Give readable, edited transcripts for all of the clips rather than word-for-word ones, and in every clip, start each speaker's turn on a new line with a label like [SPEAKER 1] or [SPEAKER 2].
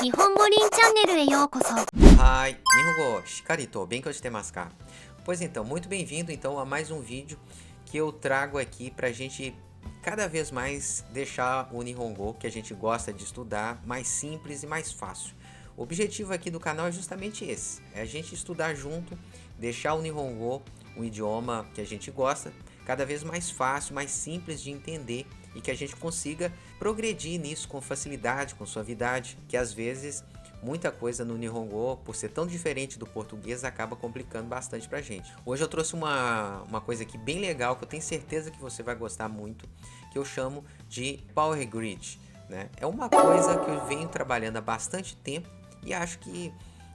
[SPEAKER 1] 日本語リンチャンネルへようこそ。
[SPEAKER 2] Hi, Nihongo, Shikarito, Benkou shitemasu ka? Pois então, muito bem-vindo então a mais um vídeo que eu trago aqui pra gente cada vez mais deixar o Nihongo que a gente gosta de estudar mais simples e mais fácil. O objetivo aqui do canal é justamente esse, é a gente estudar junto, deixar o Nihongo, um idioma que a gente gosta, cada vez mais fácil, mais simples de entender e que a gente consiga progredir nisso com facilidade, com suavidade, que às vezes muita coisa no Nihongo, por ser tão diferente do português, acaba complicando bastante pra gente. Hoje eu trouxe uma coisa aqui bem legal, que eu tenho certeza que você vai gostar muito, que eu chamo de Power Grid, né? É uma coisa que eu venho trabalhando há bastante tempo e acho que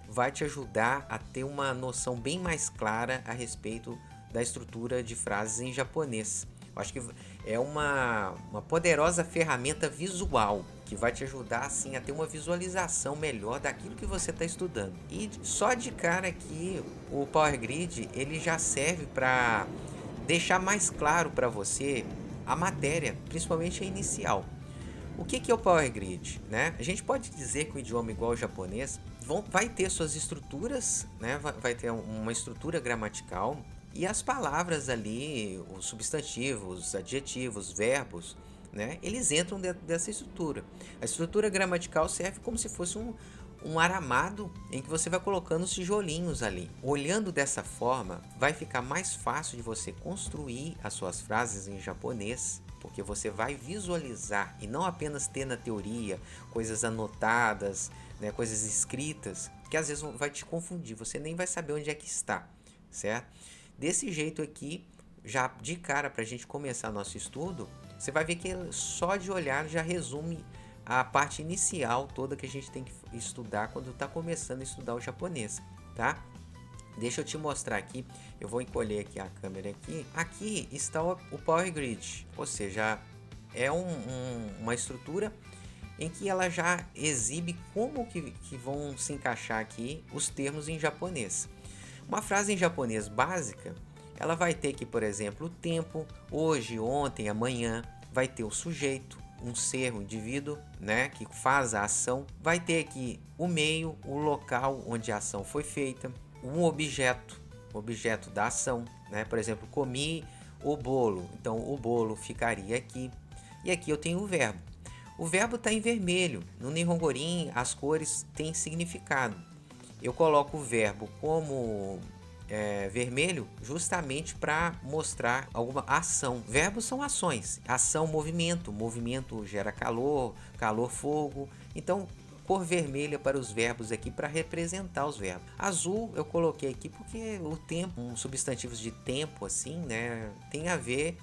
[SPEAKER 2] vai te ajudar a ter uma noção bem mais clara a respeito da estrutura de frases em japonês. Eu acho que é uma poderosa ferramenta visual que vai te ajudar assim a ter uma visualização melhor daquilo que você está estudando. E só de cara aqui o Power Grid ele já serve para deixar mais claro para você a matéria, principalmente a inicial. O que é o Power Grid, né? A gente pode dizer que o idioma igual ao japonês vai ter suas estruturas, né? Vai ter uma estrutura gramatical e as palavras ali, os substantivos, adjetivos, verbos, né? Eles entram dentro dessa estrutura. A estrutura gramatical serve como se fosse um aramado em que você vai colocando os tijolinhos ali. Olhando dessa forma, vai ficar mais fácil de você construir as suas frases em japonês, porque você vai visualizar e não apenas ter na teoria coisas anotadas, né, coisas escritas, que às vezes vai te confundir, você nem vai saber onde é que está, certo? Desse jeito aqui, já de cara para a gente começar nosso estudo, você vai ver que só de olhar já resume a parte inicial toda que a gente tem que estudar quando está começando a estudar o japonês, tá? Deixa eu te mostrar aqui, eu vou encolher aqui a câmera aqui. Aqui está o Power Grid, ou seja, é uma estrutura em que ela já exibe como que vão se encaixar aqui os termos em japonês. Uma frase em japonês básica, ela vai ter aqui, por exemplo, o tempo, hoje, ontem, amanhã, vai ter o sujeito, um ser, um indivíduo, né, que faz a ação, vai ter aqui o meio, o local onde a ação foi feita, um objeto, o objeto da ação, né, por exemplo, comi o bolo, então o bolo ficaria aqui, e aqui eu tenho o verbo. O verbo está em vermelho, no Nihongorin as cores têm significado. Eu coloco o verbo como vermelho justamente para mostrar alguma ação. Verbos são ações, ação, movimento, movimento gera calor, calor, fogo. Então, cor vermelha para os verbos aqui para representar os verbos. Azul eu coloquei aqui porque o tempo, substantivos de tempo assim, né, tem a ver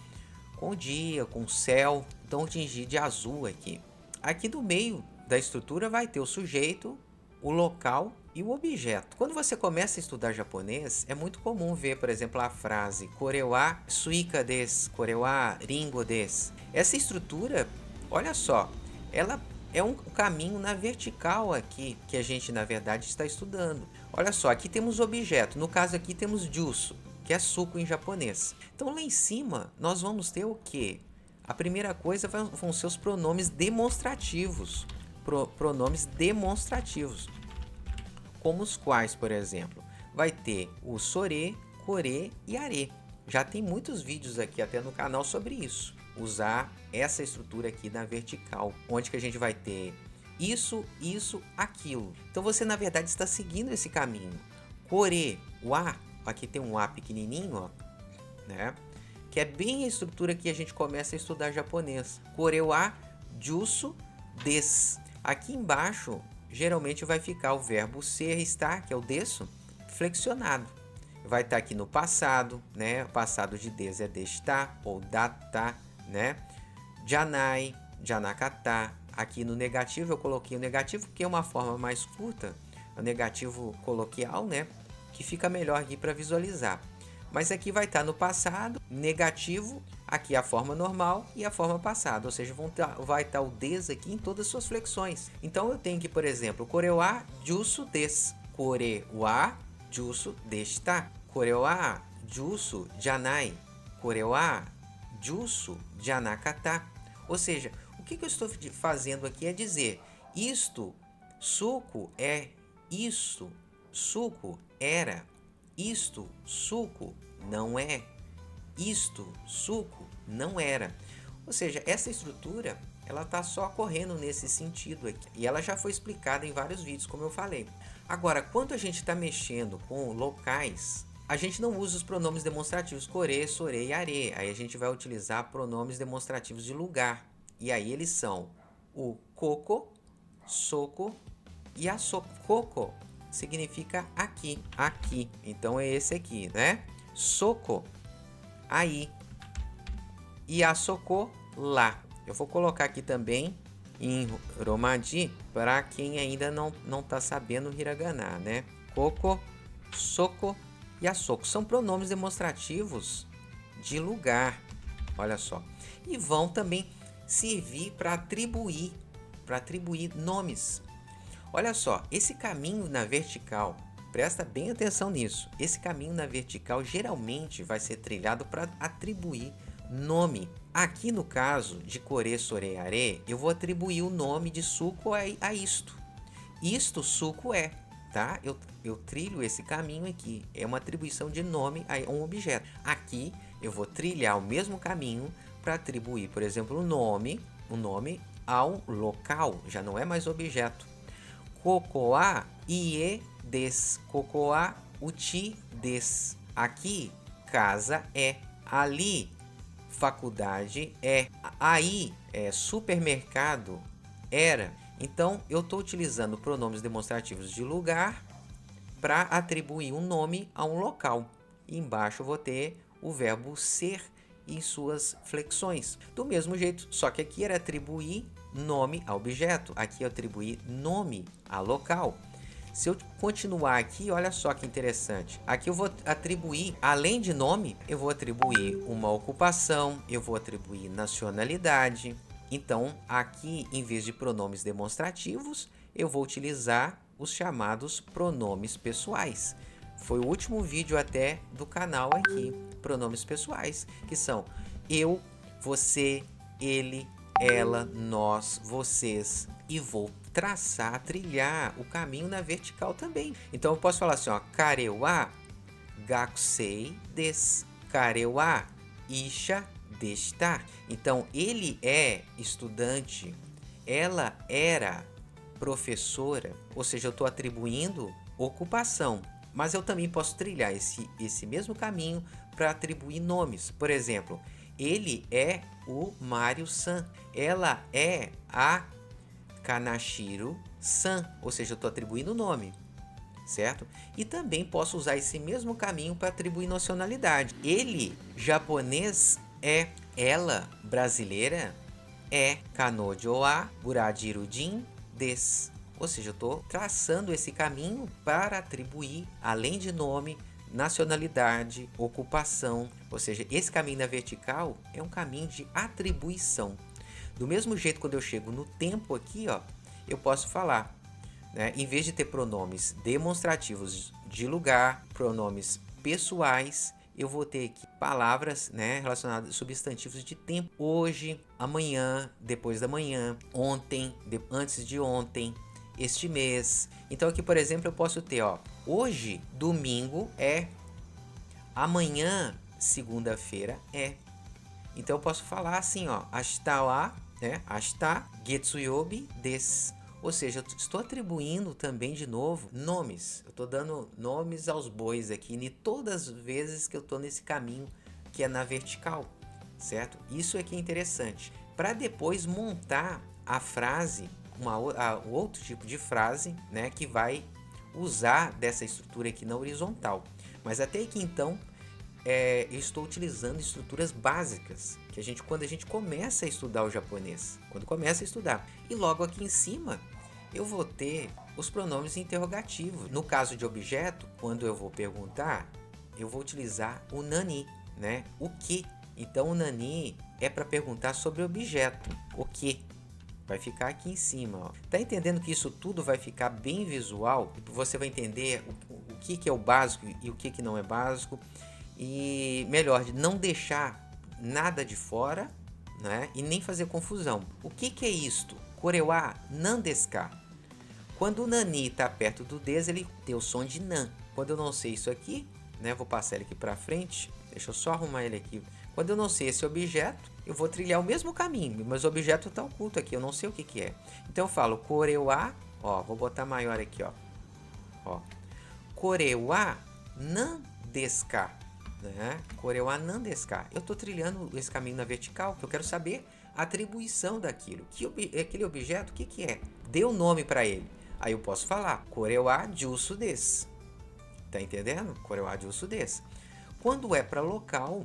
[SPEAKER 2] com o dia, com o céu. Então, eu tingi de azul aqui. Aqui no meio da estrutura vai ter o sujeito, o local e o objeto. Quando você começa a estudar japonês, é muito comum ver, por exemplo, a frase Kore wa suika desu, Kore wa ringo desu. Essa estrutura, olha só, ela é um caminho na vertical aqui, que a gente, na verdade, está estudando. Olha só, aqui temos objeto, no caso aqui temos jusu, que é suco em japonês. Então, lá em cima, nós vamos ter o quê? A primeira coisa vão ser os pronomes demonstrativos. Pronomes demonstrativos. Como os quais, por exemplo, vai ter o sore, kore e are. Já tem muitos vídeos aqui até no canal sobre isso. Usar essa estrutura aqui na vertical, onde que a gente vai ter isso, isso, aquilo. Então você na verdade está seguindo esse caminho. Kore, o a, aqui tem um a pequenininho, ó, né? Que é bem a estrutura que a gente começa a estudar japonês. Kore wa jusu desu. Aqui embaixo geralmente vai ficar o verbo ser, estar, que é o desu, flexionado. Vai estar aqui no passado, né? O passado de desu é destar ou data, né? Janai, janakata. Aqui no negativo eu coloquei o negativo porque é uma forma mais curta, o negativo coloquial, né? Que fica melhor aqui para visualizar. Mas aqui vai estar no passado, negativo, aqui a forma normal e a forma passada. Ou seja, vai estar o des aqui em todas as suas flexões. Então eu tenho aqui, por exemplo, Kore wa jusu desu. Kore wa jusu deshita. Kore wa jusu janai. Kore wa jusu janakata. Ou seja, o que eu estou fazendo aqui é dizer, isto Suco é isso, suco era. Isto, suco, não é. Isto, suco, não era. Ou seja, essa estrutura, ela está só ocorrendo nesse sentido aqui. E ela já foi explicada em vários vídeos, como eu falei. Agora, quando a gente está mexendo com locais, a gente não usa os pronomes demonstrativos core, sore e are. Aí a gente vai utilizar pronomes demonstrativos de lugar. E aí eles são o coco, soco e a soco. Coco significa aqui, aqui. Então é esse aqui, né? Soco, aí. E a soco, lá. Eu vou colocar aqui também em Romaji para quem ainda não tá sabendo hiragana, né? Coco, soco e a soco são pronomes demonstrativos de lugar. Olha só. E vão também servir para atribuir nomes. Olha só, esse caminho na vertical, presta bem atenção nisso. Esse caminho na vertical geralmente vai ser trilhado para atribuir nome. Aqui no caso de core, sore, are, eu vou atribuir o nome de suco a isto. Isto suco é, tá? Eu trilho esse caminho aqui. É uma atribuição de nome a um objeto. Aqui eu vou trilhar o mesmo caminho para atribuir, por exemplo, o nome ao local. Já não é mais objeto. Cocoa ie des. Cocoa uchi des. Aqui, casa é. Ali, faculdade é. Aí, supermercado era. Então, eu estou utilizando pronomes demonstrativos de lugar para atribuir um nome a um local. E embaixo eu vou ter o verbo ser em suas flexões. Do mesmo jeito, só que aqui era atribuir nome a objeto, aqui eu atribuir nome a local. Se eu continuar aqui, olha só que interessante. Aqui eu vou atribuir, além de nome, eu vou atribuir uma ocupação, eu vou atribuir nacionalidade. Então, aqui, em vez de pronomes demonstrativos, eu vou utilizar os chamados pronomes pessoais. Foi o último vídeo até do canal aqui, pronomes pessoais, que são eu, você, ele, ela, nós, vocês, e vou trilhar o caminho na vertical também. Então eu posso falar assim, ó, kare wa gakusei desu, kare wa isha deshita. Então ele é estudante, ela era professora, ou seja, eu estou atribuindo ocupação. Mas eu também posso trilhar esse mesmo caminho para atribuir nomes. Por exemplo, ele é o Mario-san. Ela é a Kanashiro-san. Ou seja, eu estou atribuindo o nome, certo? E também posso usar esse mesmo caminho para atribuir nacionalidade. Ele, japonês, é. Ela, brasileira, é. Kanojo wa Burajiru-jin desu. Ou seja, eu estou traçando esse caminho para atribuir, além de nome, nacionalidade, ocupação. Ou seja, esse caminho na vertical é um caminho de atribuição. Do mesmo jeito, quando eu chego no tempo aqui, ó, eu posso falar, né? Em vez de ter pronomes demonstrativos de lugar, pronomes pessoais, eu vou ter aqui palavras, né, relacionadas a substantivos de tempo. Hoje, amanhã, depois da manhã, ontem, antes de ontem, este mês. Então aqui, por exemplo, eu posso ter, ó, hoje, domingo é, amanhã, segunda-feira é. Então eu posso falar assim, ó, ashita wa, né, ashita getsuyobi desu. Ou seja, eu estou atribuindo também de novo nomes. Eu estou dando nomes aos bois aqui em todas as vezes que eu estou nesse caminho que é na vertical, certo? Isso é que é interessante. Para depois montar a frase, outro tipo de frase, né, que vai usar dessa estrutura aqui na horizontal. Mas até aqui então, eu estou utilizando estruturas básicas que quando a gente começa a estudar o japonês, quando começa a estudar. E logo aqui em cima eu vou ter os pronomes interrogativos. No caso de objeto, quando eu vou perguntar, eu vou utilizar o nani, né? O que? Então o nani é para perguntar sobre objeto. O que? Vai ficar aqui em cima, ó. Tá entendendo que isso tudo vai ficar bem visual? Você vai entender o que é o básico e o que não é básico. E melhor, de não deixar nada de fora, né? E nem fazer confusão. O que é isto? Kore wa nan desu ka? Quando o nani está perto do des, ele tem o som de nan. Quando eu não sei isso aqui, né, vou passar ele aqui para frente. Deixa eu só arrumar ele aqui. Quando eu não sei esse objeto, eu vou trilhar o mesmo caminho, mas o objeto está oculto aqui, eu não sei o que é. Então eu falo korewa, ó, vou botar maior aqui, ó. Korewa nan desu ka, né? Korewa nan desu ka. Eu estou trilhando esse caminho na vertical, que eu quero saber a atribuição daquilo. Aquele objeto, o que é? Dê um nome para ele. Aí eu posso falar korewa jusu desu. Tá entendendo? Korewa jusu desu. Quando é para local,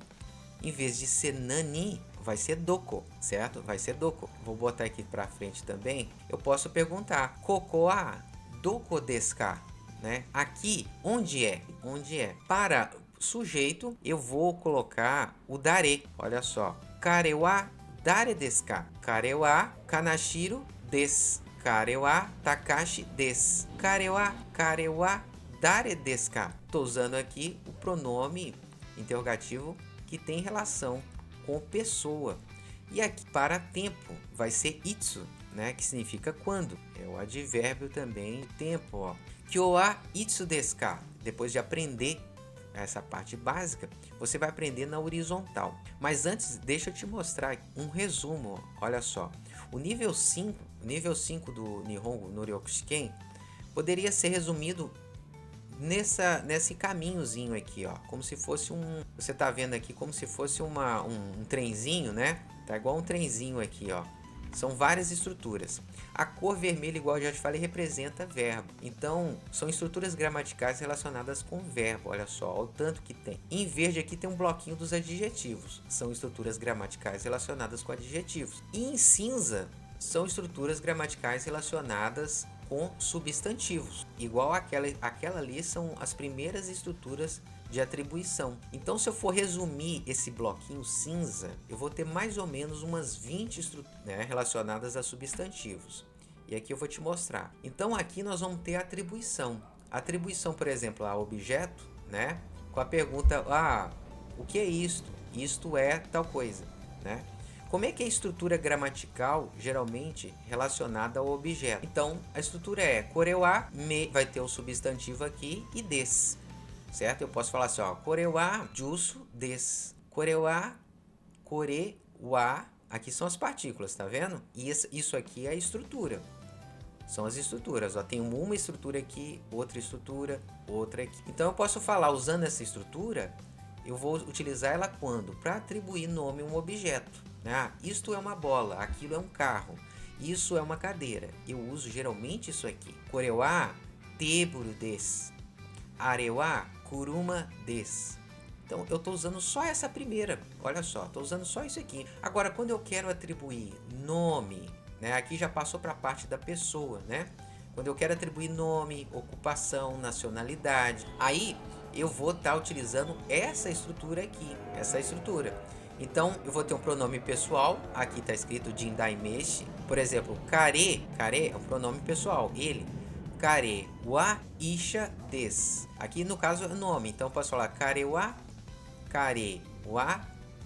[SPEAKER 2] em vez de ser nani, vai ser doko, certo? Vai ser doko. Vou botar aqui para frente também. Eu posso perguntar: Koko wa doko desu ka? Né? Aqui, onde é? Onde é? Para sujeito, eu vou colocar o dare. Olha só. Kare wa dare desu ka? Kare wa Kanashiro desu. Kare wa Takashi desu. Kare wa dare desu ka? Estou usando aqui o pronome interrogativo que tem relação com pessoa. E aqui para tempo vai ser itsu, né, que significa quando. É o advérbio também tempo, ó. Kyou wa itsu desu ka? Depois de aprender essa parte básica, você vai aprender na horizontal. Mas antes, deixa eu te mostrar um resumo, ó. Olha só. O nível 5 do Nihongo no Ryokushiken poderia ser resumido nesse caminhozinho aqui, ó, como se fosse você tá vendo aqui como se fosse um trenzinho, né? Tá igual um trenzinho aqui, ó. São várias estruturas. A cor vermelha, igual eu já te falei, representa verbo. Então, são estruturas gramaticais relacionadas com verbo. Olha só, olha o tanto que tem. Em verde aqui tem um bloquinho dos adjetivos. São estruturas gramaticais relacionadas com adjetivos. E em cinza são estruturas gramaticais relacionadas com substantivos. Igual aquela ali são as primeiras estruturas de atribuição. Então, se eu for resumir esse bloquinho cinza, eu vou ter mais ou menos umas 20 estruturas, né, relacionadas a substantivos. E aqui eu vou te mostrar. Então, aqui nós vamos ter atribuição. Atribuição, por exemplo, a objeto, né, com a pergunta: o que é isto? Isto é tal coisa, né? Como é que é a estrutura gramatical, geralmente, relacionada ao objeto? Então, a estrutura é korewa me, vai ter o substantivo aqui, e des, certo? Eu posso falar assim, ó, korewa jusu des. Korewa, aqui são as partículas, tá vendo? E isso aqui é a estrutura. São as estruturas, ó, tem uma estrutura aqui, outra aqui. Então, eu posso falar, usando essa estrutura, eu vou utilizar ela quando? Para atribuir nome a um objeto. Isto é uma bola, aquilo é um carro, isso é uma cadeira. Eu uso geralmente isso aqui. Korewa teburu desu. Arewa kuruma desu. Então eu estou usando só essa primeira. Olha só, estou usando só isso aqui. Agora, quando eu quero atribuir nome, né, aqui já passou para a parte da pessoa, né? Quando eu quero atribuir nome, ocupação, nacionalidade, aí eu vou estar utilizando essa estrutura aqui, essa estrutura. Então, eu vou ter um pronome pessoal, aqui está escrito jindaimeshi. Por exemplo, kare é um pronome pessoal, ele. Kare wa isha desu. Aqui no caso é nome, então eu posso falar kare wa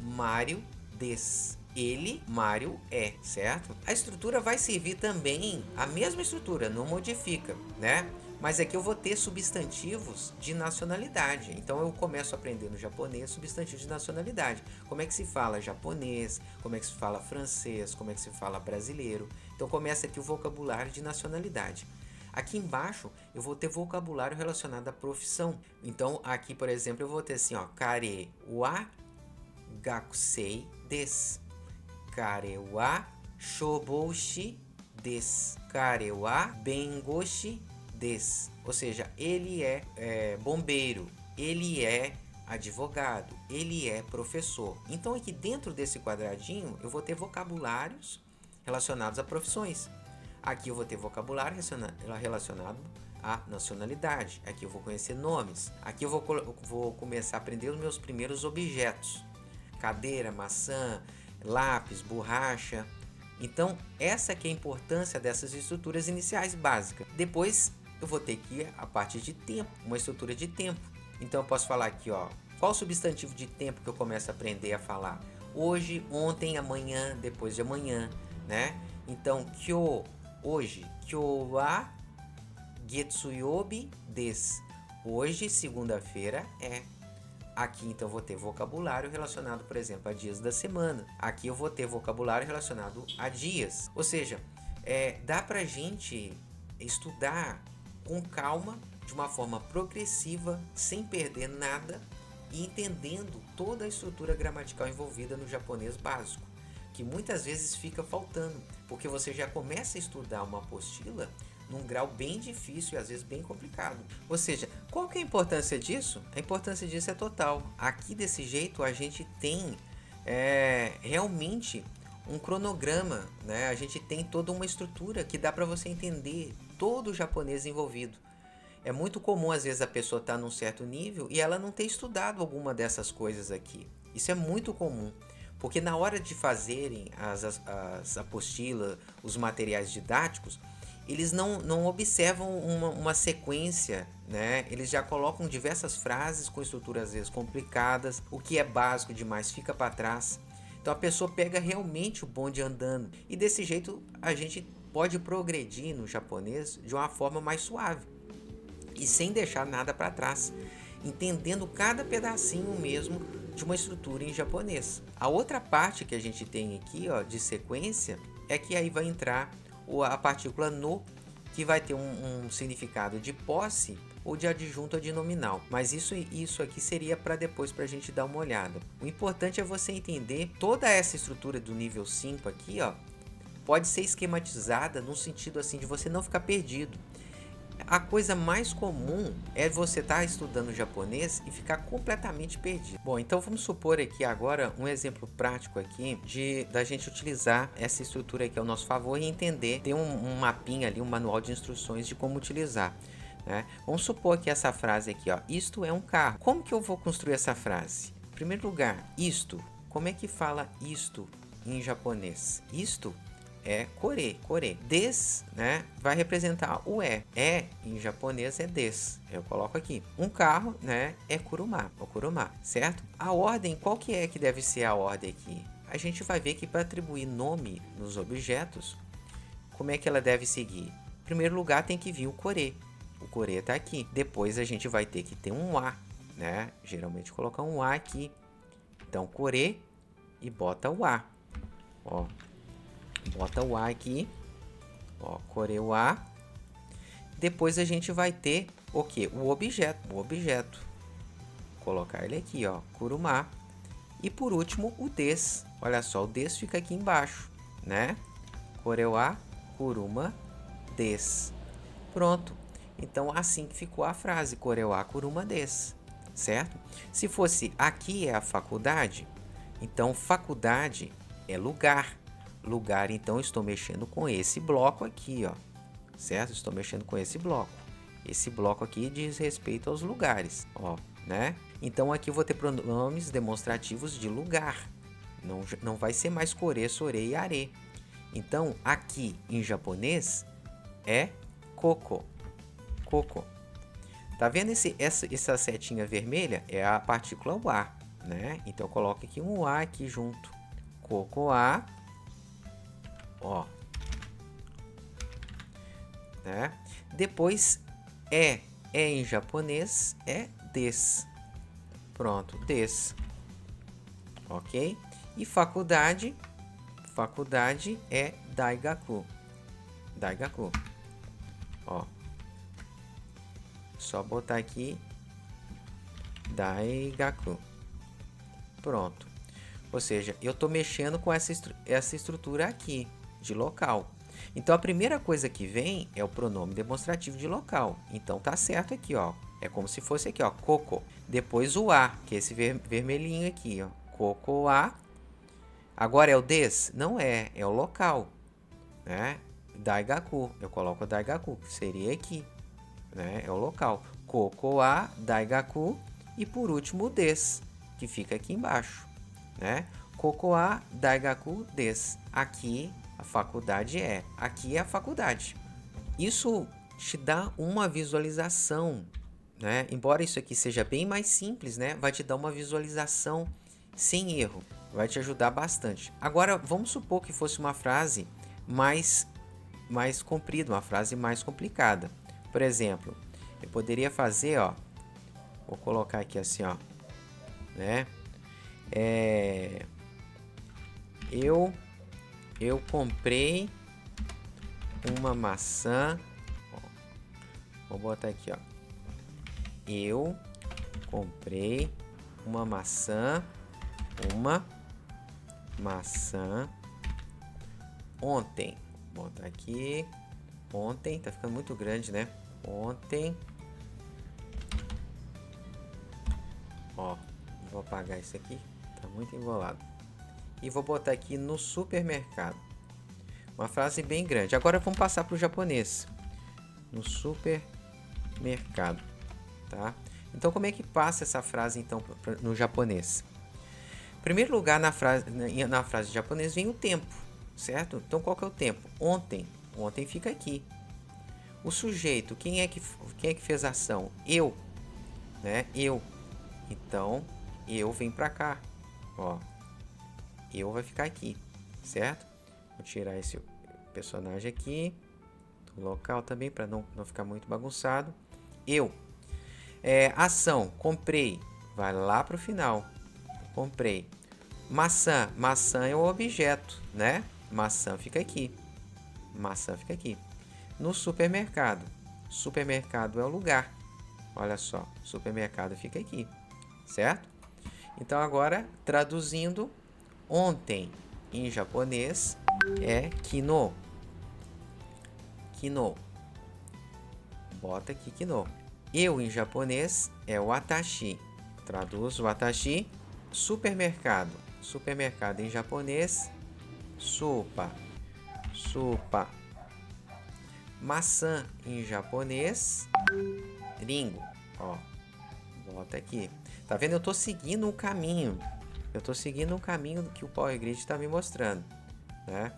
[SPEAKER 2] Mario desu. Ele, Mario, é, certo? A estrutura vai servir também, a mesma estrutura, não modifica, né? Mas aqui eu vou ter substantivos de nacionalidade. Então eu começo a aprender no japonês substantivos de nacionalidade. Como é que se fala japonês, como é que se fala francês, como é que se fala brasileiro. Então começa aqui o vocabulário de nacionalidade. Aqui embaixo eu vou ter vocabulário relacionado à profissão. Então aqui, por exemplo, eu vou ter assim, ó, kare wa gakusei desu. Kare wa shoboushi desu. Kare wa bengoshi desu. Ou seja, ele é bombeiro, ele é advogado, ele é professor. Então aqui dentro desse quadradinho eu vou ter vocabulários relacionados a profissões. Aqui eu vou ter vocabulário relacionado à nacionalidade. Aqui eu vou conhecer nomes. Aqui eu vou começar a aprender os meus primeiros objetos: cadeira, maçã, lápis, borracha. Então essa que é a importância dessas estruturas iniciais básicas. Depois eu vou ter que ir a partir de tempo, uma estrutura de tempo. Então eu posso falar aqui, ó, qual o substantivo de tempo que eu começo a aprender a falar? Hoje, ontem, amanhã, depois de amanhã, né? Então, kyo, hoje, kyo wa Getsuyobi desu. Hoje, segunda-feira, é. Aqui, então, eu vou ter vocabulário relacionado, por exemplo, a dias da semana. Aqui eu vou ter vocabulário relacionado a dias. Ou seja, dá pra gente estudar com calma, de uma forma progressiva, sem perder nada e entendendo toda a estrutura gramatical envolvida no japonês básico, que muitas vezes fica faltando, porque você já começa a estudar uma apostila num grau bem difícil e às vezes bem complicado. Ou seja, qual que é a importância disso? A importância disso é total. Aqui desse jeito a gente tem realmente um cronograma, né? A gente tem toda uma estrutura que dá para você entender todo o japonês envolvido. É muito comum às vezes a pessoa estar num certo nível e ela não ter estudado alguma dessas coisas aqui. Isso é muito comum. Porque na hora de fazerem as apostilas, os materiais didáticos, eles não observam uma sequência, né? Eles já colocam diversas frases com estruturas às vezes complicadas, o que é básico demais fica para trás. Então a pessoa pega realmente o bonde andando. E desse jeito a gente pode progredir no japonês de uma forma mais suave e sem deixar nada para trás, entendendo cada pedacinho mesmo de uma estrutura em japonês. A outra parte que a gente tem aqui, ó, de sequência, é que aí vai entrar a partícula no, que vai ter um significado de posse ou de adjunto adnominal. Mas isso aqui seria para depois para a gente dar uma olhada. O importante é você entender toda essa estrutura do nível 5 aqui, ó, pode ser esquematizada no sentido assim de você não ficar perdido. A coisa mais comum é você estar estudando japonês e ficar completamente perdido. Bom, então vamos supor aqui agora um exemplo prático aqui da gente utilizar essa estrutura aqui ao nosso favor e entender. Tem um mapinha ali, um manual de instruções de como utilizar, né? Vamos supor que essa frase aqui, ó, isto é um carro. Como que eu vou construir essa frase? Em primeiro lugar, isto. Como é que fala isto em japonês? Isto é kore. Des, né, vai representar o é em japonês é des. Eu coloco aqui. Um carro, né, é kuruma, o kuruma, certo? A ordem, qual que é que deve ser a ordem aqui? A gente vai ver que para atribuir nome nos objetos, como é que ela deve seguir? Em primeiro lugar tem que vir o kore. O kore está aqui. Depois a gente vai ter que ter um a, né? Geralmente colocar um a aqui. Então kore e bota o a. Ó. Bota o A aqui, ó, kore wa. Depois a gente vai ter o que? O objeto. Colocar ele aqui, ó, kuruma. E por último, o des. Olha só, o des fica aqui embaixo, né? Kore wa kuruma des. Pronto. Então assim que ficou a frase, kore wa kuruma des, certo? Se fosse aqui é a faculdade, então faculdade é lugar. Lugar, então estou mexendo com esse bloco aqui, ó, certo? Estou mexendo com esse bloco. Esse bloco aqui diz respeito aos lugares, ó, né? Então aqui eu vou ter pronomes demonstrativos de lugar. Não vai ser mais kore, sore e are. Então aqui em japonês é koko. Koko. Tá vendo essa setinha vermelha? É a partícula wa, né? Então eu coloco aqui um a aqui junto. Koko a. Ó, né? Depois é em japonês é des. Pronto, des. Ok? E faculdade é daigaku. Daigaku. Ó, só botar aqui daigaku. Pronto. Ou seja, eu estou mexendo com essa estrutura aqui de local. Então a primeira coisa que vem é o pronome demonstrativo de local. Então tá certo aqui, ó. É como se fosse aqui, ó, koko. Depois o a, que é esse vermelhinho aqui, ó. Koko a. Agora é o des? Não é, é o local, né? Daigaku, eu coloco daigaku, que seria aqui, né? É o local. Koko a daigaku e por último o des, que fica aqui embaixo, né? Koko a daigaku des. Aqui a faculdade é. Aqui é a faculdade. Isso te dá uma visualização, né? Embora isso aqui seja bem mais simples, né? Vai te dar uma visualização sem erro. Vai te ajudar bastante. Agora, vamos supor que fosse uma frase mais comprida, uma frase mais complicada. Por exemplo, eu poderia fazer, ó, vou colocar aqui assim, ó, né? Eu comprei uma maçã. Ó, vou botar aqui, ó. Eu comprei uma maçã ontem. Vou botar aqui. Ontem, tá ficando muito grande, né? Ontem. Ó, vou apagar isso aqui, tá muito embolado. E vou botar aqui no supermercado. Uma frase bem grande. Agora vamos passar para o japonês. No supermercado, tá? Então como é que passa essa frase então no japonês? Em primeiro lugar, na frase japonês vem o tempo, certo? Então qual que é o tempo? Ontem. Ontem fica aqui. O sujeito, quem é que fez a ação? Eu, né? Eu. Então, eu vem pra cá, ó. Eu vai ficar aqui, certo? Vou tirar esse personagem aqui do local também para não ficar muito bagunçado. Eu. Ação, comprei, vai lá pro final. Comprei. Maçã, maçã é o objeto, né? Maçã fica aqui. Maçã fica aqui. No supermercado. Supermercado é o lugar. Olha só, supermercado fica aqui, certo? Então agora, traduzindo, ontem em japonês é kino. Kino. Bota aqui kino. Eu em japonês é watashi. Traduz watashi. Supermercado. Supermercado em japonês, supa. Supa. Maçã em japonês, ringo. Ó, bota aqui. Tá vendo? Eu tô seguindo o caminho. Eu tô seguindo o caminho que o Power Grid está me mostrando, né?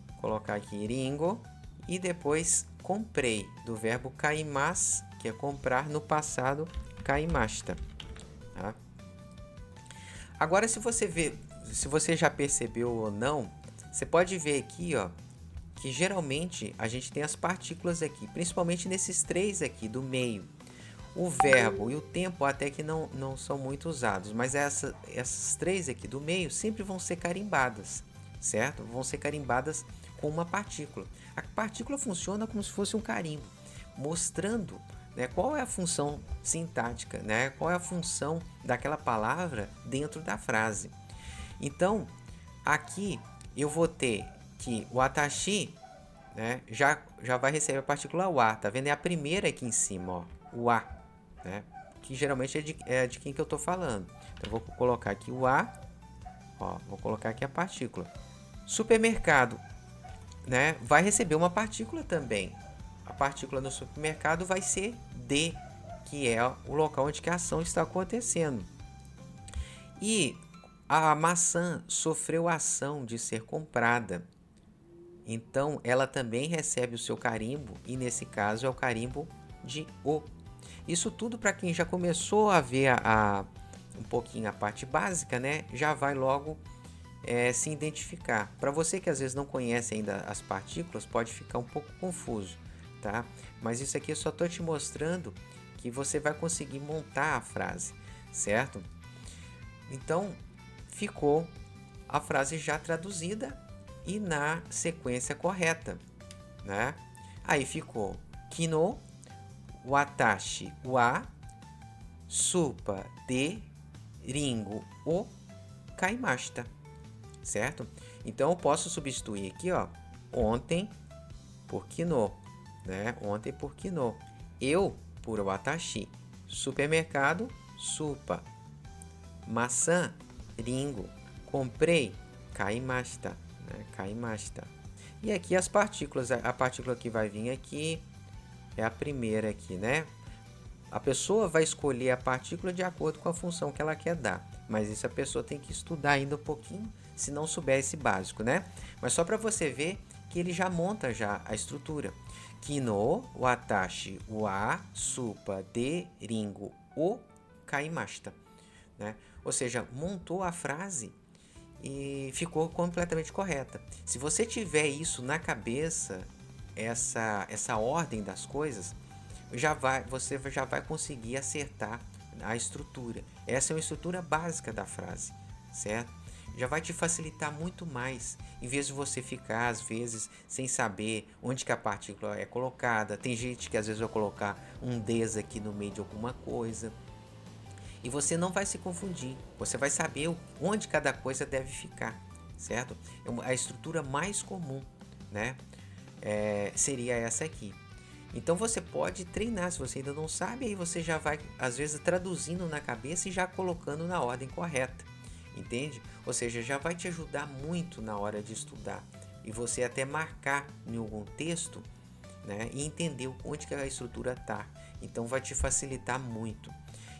[SPEAKER 2] Vou colocar aqui ringo e depois comprei, do verbo kaimasu, que é comprar, no passado kaimashita, tá? Agora, se você já percebeu ou não, você pode ver aqui, ó, que geralmente a gente tem as partículas aqui, principalmente nesses três aqui do meio. O verbo e o tempo até que não são muito usados, mas essas três aqui do meio sempre vão ser carimbadas, certo? Vão ser carimbadas com uma partícula. A partícula funciona como se fosse um carimbo, mostrando, né, qual é a função sintática, né, qual é a função daquela palavra dentro da frase. Então, aqui eu vou ter que o watashi, né, já vai receber a partícula wa, tá vendo? É a primeira aqui em cima, ó, o a, né, que geralmente é de quem que eu tô falando. Então, eu vou colocar aqui o a, ó, vou colocar aqui a partícula. Supermercado, né, vai receber uma partícula também. A partícula no supermercado vai ser de, que é o local onde que a ação está acontecendo. E a maçã sofreu a ação de ser comprada. Então, ela também recebe o seu carimbo, e nesse caso é o carimbo de o. Isso tudo para quem já começou a ver um pouquinho a parte básica, né? Já vai logo se identificar. Para você que às vezes não conhece ainda as partículas, pode ficar um pouco confuso, tá? Mas isso aqui eu só estou te mostrando que você vai conseguir montar a frase, certo? Então, ficou a frase já traduzida e na sequência correta, né? Aí ficou kino, watashi wa, supa de, ringo o, kaimashita, certo? Então eu posso substituir aqui, ó, ontem por kino, né? Ontem por kino. Eu por watashi. Supermercado, supa. Maçã, ringo. Comprei, kaimashita, né? Kaimashita. E aqui as partículas, a partícula que vai vir aqui é a primeira aqui, né? A pessoa vai escolher a partícula de acordo com a função que ela quer dar, mas isso a pessoa tem que estudar ainda um pouquinho, se não souber esse básico, né? Mas só para você ver que ele já monta já a estrutura. Kino, watashi, wa, supa, de, ringo, o, kaimashita, né? Ou seja, montou a frase e ficou completamente correta. Se você tiver isso na cabeça, essa ordem das coisas, você já vai conseguir acertar a estrutura. Essa é uma estrutura básica da frase, certo? Já vai te facilitar muito mais, em vez de você ficar às vezes sem saber onde que a partícula é colocada. Tem gente que às vezes vai colocar um des aqui no meio de alguma coisa, e você não vai se confundir, você vai saber onde cada coisa deve ficar, certo? A estrutura mais comum, né? Seria essa aqui. Então você pode treinar, se você ainda não sabe, aí você já vai às vezes traduzindo na cabeça e já colocando na ordem correta, entende? Ou seja, já vai te ajudar muito na hora de estudar, e você até marcar em algum texto, né, e entender onde que a estrutura está. Então vai te facilitar muito.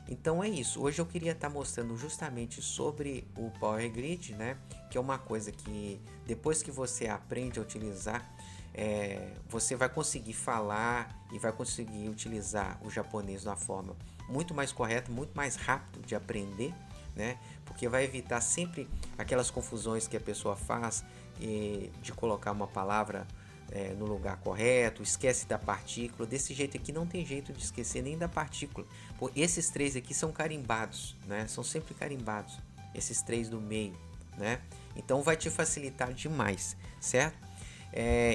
[SPEAKER 2] Então é isso, hoje eu queria estar mostrando justamente sobre o Power Grid, né, que é uma coisa que depois que você aprende a utilizar, você vai conseguir falar e vai conseguir utilizar o japonês de uma forma muito mais correta, muito mais rápido de aprender, né, porque vai evitar sempre aquelas confusões que a pessoa faz de colocar uma palavra no lugar correto, esquece da partícula. Desse jeito aqui não tem jeito de esquecer nem da partícula. Pô, esses três aqui são carimbados, né? São sempre carimbados, esses três do meio, né? Então vai te facilitar demais, certo?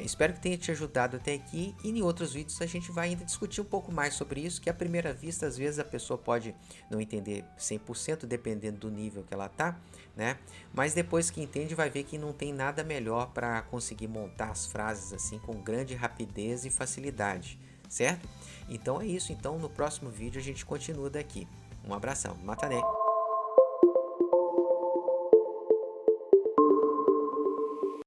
[SPEAKER 2] Espero que tenha te ajudado até aqui, e em outros vídeos a gente vai ainda discutir um pouco mais sobre isso, que à primeira vista às vezes a pessoa pode não entender 100% dependendo do nível que ela tá, né? Mas depois que entende vai ver que não tem nada melhor para conseguir montar as frases assim com grande rapidez e facilidade, certo? Então é isso, então no próximo vídeo a gente continua daqui. Um abração, Matané!